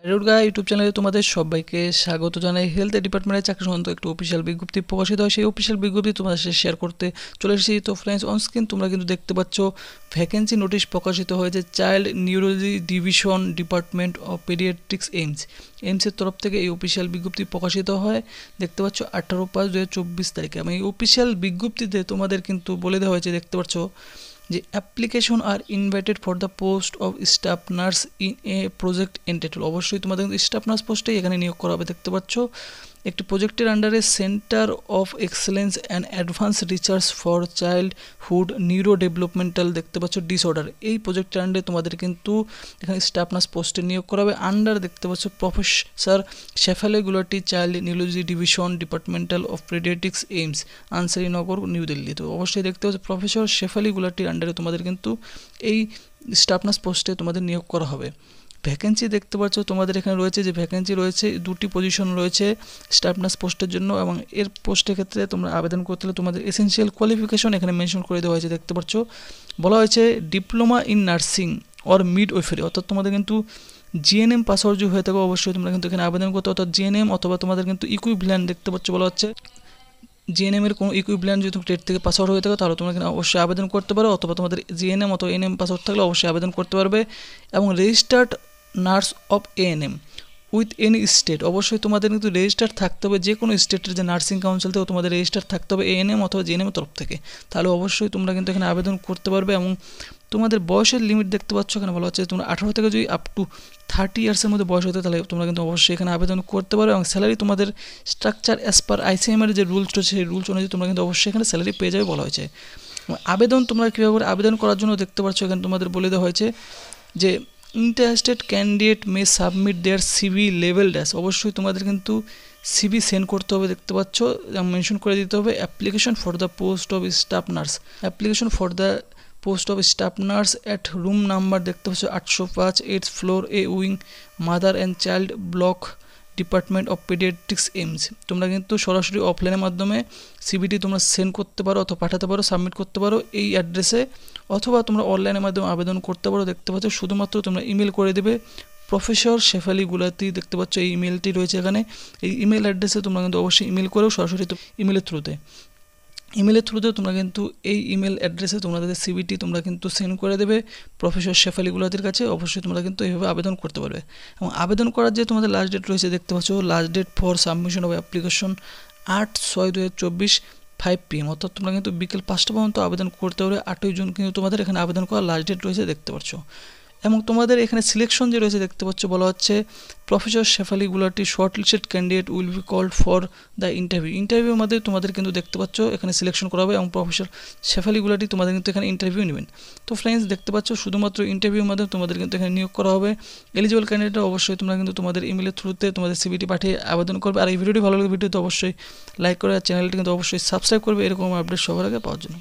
রেডুর্গা YouTube চ্যানেলে তোমাদের সবাইকে স্বাগত জানাই। হেলথ ডিপার্টমেন্টের চাকরি সংক্রান্ত একটা অফিসিয়াল বিজ্ঞপ্তি প্রকাশিত হয়, সেই অফিসিয়াল বিজ্ঞপ্তি তোমাদের সাথে শেয়ার করতে চলে এসেছি। তো ফ্রেন্ডস, অন স্ক্রিন তোমরা কিন্তু দেখতে পাচ্ছ ভ্যাকেন্সি নোটিশ প্রকাশিত হয়েছে child neurology division department of pediatrics এইমসের তরফ থেকে এই অফিসিয়াল বিজ্ঞপ্তি প্রকাশিত হয়। দেখতে পাচ্ছ 18/5/2024 তারিখে। আমি এই অফিসিয়াল বিজ্ঞপ্তিতে তোমাদের কিন্তু বলে দেওয়া হয়েছে, দেখতে পাচ্ছ যে application are invited for the post of staff nurse in a project entitled. অবশ্যই তোমাদের স্টাফ নার্স পোস্টেই এখানে নিয়োগ করা হবে। দেখতে পাচ্ছ একটি প্রজেক্টের আন্ডারে centre of excellence and advance research for childhood neuro developmental, দেখতে পাচ্ছ ডিসঅর্ডার, এই প্রজেক্টের আন্ডারে তোমাদের কিন্তু এখানে স্টাফ নার্স পোস্টে নিয়োগ করা হবে। আন্ডার দেখতে পাচ্ছ professor Shefali Gulati, child neurology division departmental of paediatrics AIIMS, Ansari Nagar, new Delhi. তো অবশ্যই দেখতে পাচ্ছ প্রফেসর শেফালি গুলাটির আন্ডারে তোমাদের কিন্তু এই স্টাফ নার্স পোস্টে তোমাদের নিয়োগ করা হবে। ভ্যাকেন্সি দেখতে পাচ্ছ তোমাদের এখানে রয়েছে, যে ভ্যাকেন্সি রয়েছে 2টি পজিশন রয়েছে স্টাফ নার্স পোস্টের জন্য, এবং এর পোস্টের ক্ষেত্রে তোমরা আবেদন করতে হলে তোমাদের এসেনশিয়াল কোয়ালিফিকেশন এখানে মেনশন করে দেওয়া হয়েছে। দেখতে পাচ্ছ বলা হয়েছে diploma in nursing or midwifery, অর্থাৎ তোমাদের কিন্তু জিএনএম পাস আউট হয়ে থাকে অবশ্যই তোমরা কিন্তু এখানে আবেদন করতে, অর্থাৎ জিএনএম অথবা তোমাদের কিন্তু ইকুইভ্যালেন্ট, দেখতে পাচ্ছ বলা হচ্ছে জিএনএম এর কোনো ইকুইভ্যালেন্ট যদি তুমি টেট থেকে পাস আউট হয়ে থাকো তাহলে তোমরা এখানে অবশ্যই আবেদন করতে পারো, অথবা তোমাদের জিএনএম অথবা এনএম পাস আউট থাকলে অবশ্যই আবেদন করতে পারবে। এবং registered nurse of ANM with any state, অবশ্যই তোমাদের কিন্তু রেজিস্টার থাকতে হবে, যে কোনো স্টেটের যে নার্সিং কাউন্সিল থেকে তোমাদের রেজিস্টার থাকতে হবে এএনএম অথবা জিএনএম তরফ থেকে, তাহলে অবশ্যই তোমরা কিন্তু এখানে আবেদন করতে পারবে। এবং তোমাদের বয়সের লিমিট দেখতে পাচ্ছ এখানে বলা হচ্ছে তোমরা 18 থেকে যদি আপ টু 30 ইয়ার্সের মধ্যে বয়স হতে, তাহলে তোমরা কিন্তু অবশ্যই এখানে আবেদন করতে পারো। এবং স্যালারি তোমাদের স্ট্রাকচার অ্যাজ পার আইসিএমের যে রুলস রয়েছে সেই রুলস অনুযায়ী তোমরা কিন্তু অবশ্যই এখানে স্যালারি পেয়ে যাবে বলা হয়েছে। আবেদন তোমরা কীভাবে করে আবেদন করার জন্য দেখতে পাচ্ছ এখানে তোমাদের বলে দেওয়া হয়েছে যে interested candidate may submit their CV level dash, অবশ্যই তোমাদের কিন্তু সিভি সেন্ড করতে হবে। দেখতে পাচ্ছ মেনশন করে দিতে হবে application for the post of staff nurse, application for the post of staff nurse at room number, দেখতে পাচ্ছ 805 8th floor A wing, mother and child block, department of paediatrics AIIMS. তোমরা কিন্তু সরাসরি অফলাইনের মাধ্যমে সিভিটি তোমরা সেন্ড করতে পারো অথবা পাঠাতে পারো, সাবমিট করতে পারো এই অ্যাড্রেসে, অথবা তোমরা অনলাইনের মাধ্যমে আবেদন করতে পারো। দেখতে পাচ্ছ শুধুমাত্র তোমরা ইমেল করে দেবে প্রফেসর শেফালি গুলাতি, দেখতে পাচ্ছ এই ইমেলটি রয়েছে এখানে, এই ইমেল অ্যাড্রেসে তোমরা কিন্তু অবশ্যই ইমেল করেও সরাসরি ইমেলের থ্রুতে তোমরা কিন্তু এই ইমেল অ্যাড্রেসে তোমাদের সিভিটি তোমরা কিন্তু সেন্ড করে দেবে প্রফেসর শেফালি গুলাতির কাছে। অবশ্যই তোমরা কিন্তু এইভাবে আবেদন করতে পারবে। এবং আবেদন করার যে তোমাদের লাস্ট ডেট রয়েছে, দেখতে পাচ্ছ last date for submission of application 8/6/2024 5 PM, অর্থাৎ তোমরা কিন্তু বিকেল 5টা পর্যন্ত আবেদন করতে পারবে। 8ই জুন কিন্তু তোমাদের এখানে আবেদন করার লাস্ট ডেট রয়েছে, দেখতে পাচ্ছ। এবং তোমাদের এখানে সিলেকশন যে রয়েছে দেখতে পাচ্ছ বলা হচ্ছে professor Shefali Gulati shortlisted candidate will be called for the ইন্টারভিউর মধ্যে তোমাদের কিন্তু দেখতে পাচ্ছ এখানে সিলেকশন করা হবে, এবং প্রফেসর শেফালি গুলাটি তোমাদের কিন্তু এখানে ইন্টারভিউ নেবেন। তো ফ্রেন্ডস, দেখতে পাচ্ছ শুধুমাত্র ইন্টারভিউর মাধ্যমে তোমাদের কিন্তু এখানে নিয়োগ করা হবে। এলিজিবল ক্যান্ডিডেট অবশ্যই তোমরা কিন্তু তোমাদের ইমেলের থ্রুতে তোমাদের সিভিটি পাঠিয়ে আবেদন করবে। আর এই ভিডিওটি ভালো লাগলে ভিডিওতে অবশ্যই লাইক করে, আর চ্যানেলটি কিন্তু অবশ্যই সাবস্ক্রাইব করবে এরকম আপডেট সবার আগে পাওয়ার জন্য।